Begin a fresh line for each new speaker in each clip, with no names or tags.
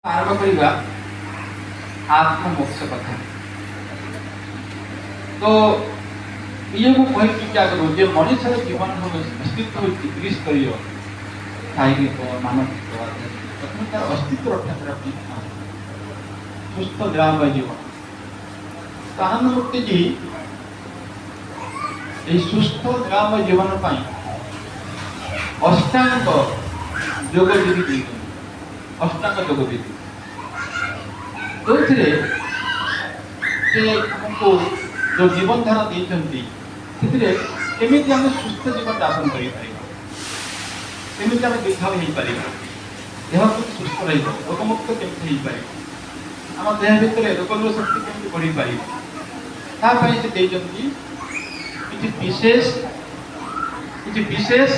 आरंभ करिबा आत्ममोक्ष कथा। तो ये को कहि कि क्या करो जे मनुष्य जीवन हो अस्तित्व हो त्रिस्तरीय शारीरिक मानसिक प्रथम तार अस्तित्व रक्षा करा सुस्थ ग्राम जीवन तो आनंद मुक्ति जी ये सुस्थ ग्राम जीवन पाई अष्टांग योग विधि दी अष्टांग योग विधि जो हमको जो जीवन धारा देते केमी आम सुस्थ जीवन यापन करमी आम दीर्घ हो पार देह सुस्थ रोगमुक्त केमी हो पार आम देह भितर रोग शक्ति केमी बढ़ी पार किसी विशेष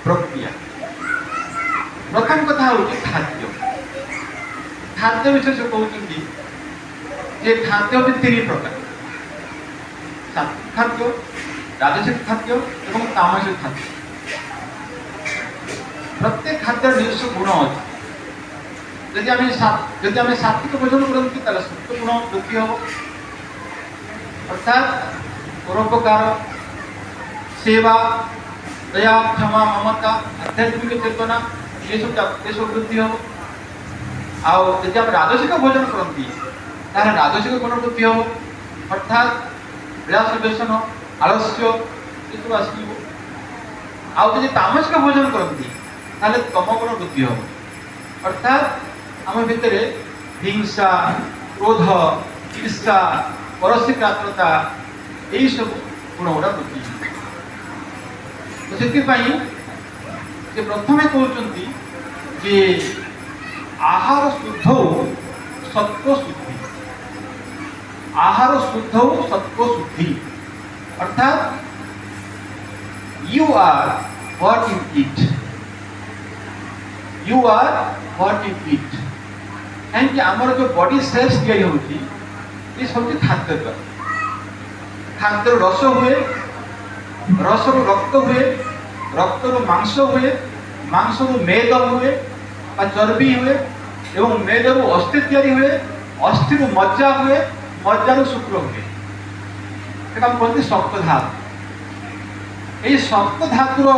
प्रक्रिया। प्रथम कथा हूँ खाद्य खाद्य विषय से कहते जे खाद्य भी तीन प्रकार सात्विक खाद्य राजसिक खाद्य और तामसिक खाद्य। प्रत्येक खाद्य নিজস্ব गुण अच्छे जदि आम सात्विक भोजन करती सत्व गुण वृद्धि हम अर्थात परोपकार सेवा दया क्षमा ममता आध्यात्मिक चेतना ये सब वृद्धि हम आदि आम राजसिक भोजन करती राजसिक गुण वृद्धि हम अर्थात विलास व्यसन आलस्य ये सब आसो तामसिक भोजन करती तम गुण वृद्धि हम अर्थात आम भितर हिंसा क्रोध ईर्षा परसिक आत्मता यही सब गुण गुड़ा वृद्धि तो से प्रथम कहते जे आहार शुद्ध सत्व शुद्धि आहार शुद्ध सत्व शुद्धि अर्थात you are what you eat you are what you eat कहीं आमर जो बॉडी सेल्स या ये सब खाद्य द्वारा खाद्य रस हुए रस रु रक्त हुए रक्त रु मांस हुए मांस रु मेद हुए चर्बी हुए एवं मेद रु अस्थि तैयारी हुए अस्थि रु मज्जा हुए मज्जा रु शुक्र हुए कहते सप्त धातु ये सप्त धातुर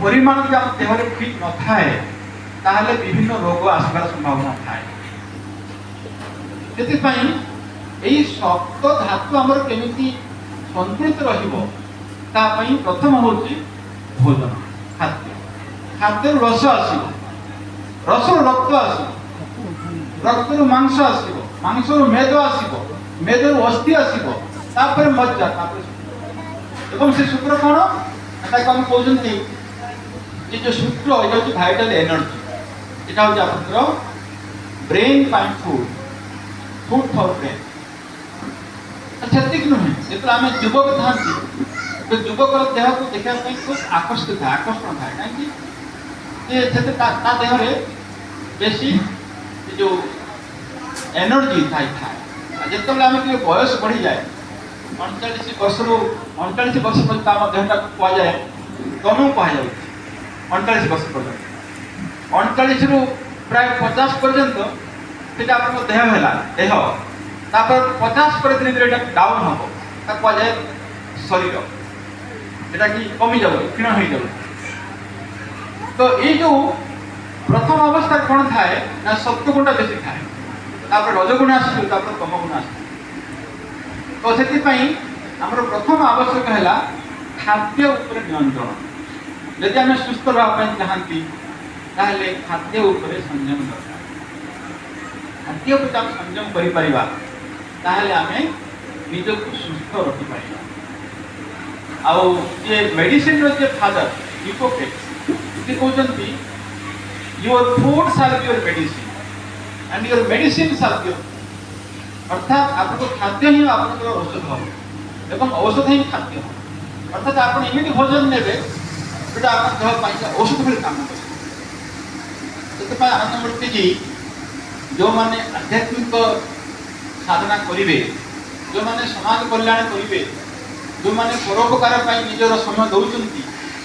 परिमाण जो आम देह ठीक न थाए ताहले विभिन्न रोग आसबार संभावना थाए से सप्त धातु आमर केमिति संतुलित रहिबो तापई प्रथम हूँ भोजन खाद्य खाद्य रस आसो रस रक्त आसो रक्त मांस आसो मांस मेद आसो मेद अस्थि आसो मज्जा एवं से शुक्र कौन आम कहते ये जो शुक्र ये हूँ भाइटाल एनर्जी यहाँ हूँ आपंकर brain pi food food for brain से नुहे जो आम युवक था तो युवक देह को देखा खूब आकर्षित था आकर्षण था कहीं देहरे बेसी जो एनर्जी था जिते आम बयस बढ़ी जाए 39 वर्ष रु 39 वर्ष पर्यटन आम देहटा को कहुए तनु कहुए 39 वर्ष पर्यटन 39 रु प्राय 50 पर्यंत से आप देह है देह तापर 50 पर धीरे धीरे डाउन हम कहुए शरीर एटा कि कमी जाब क्षीण हो जाब। तो ये जो प्रथम अवस्था कौन थाए ना सत्व गुण बेसी थाए तापर रजगुण आसो तापर तम गुण आसो। तो से आमर प्रथम आवश्यक है खाद्य उपर नियंत्रण यदि आम सुस्थ रहा चाहती ताहले खाद्य उपर संयम दरकार खाद्य उपर आम संयम करिपरिबा ताहले आमे निजको सुस्थ रखिपारिबा। आउ ये मेडिसिन रो जे फादर हिपोक्रेट्स से कहते your food shall be your medicine and your medicine shall be अर्थात आपको खाद्य ही आप औषध हम एवं औषध ही खाद्य हम अर्थात आप एमती भोजन ने जोटा आप देह औषध भाई काम कर आनंदमूर्ति जी जो मैंने आध्यात्मिक साधना करेंगे जो मैंने समाज कल्याण करेंगे जो मैंने परोपकार निजर समय दौरान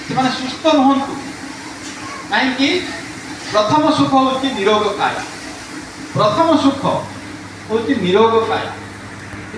से सुस्थ रुहतु कहीं प्रथम सुख हूँ निरोग काय प्रथम सुख हूँ निरोग काया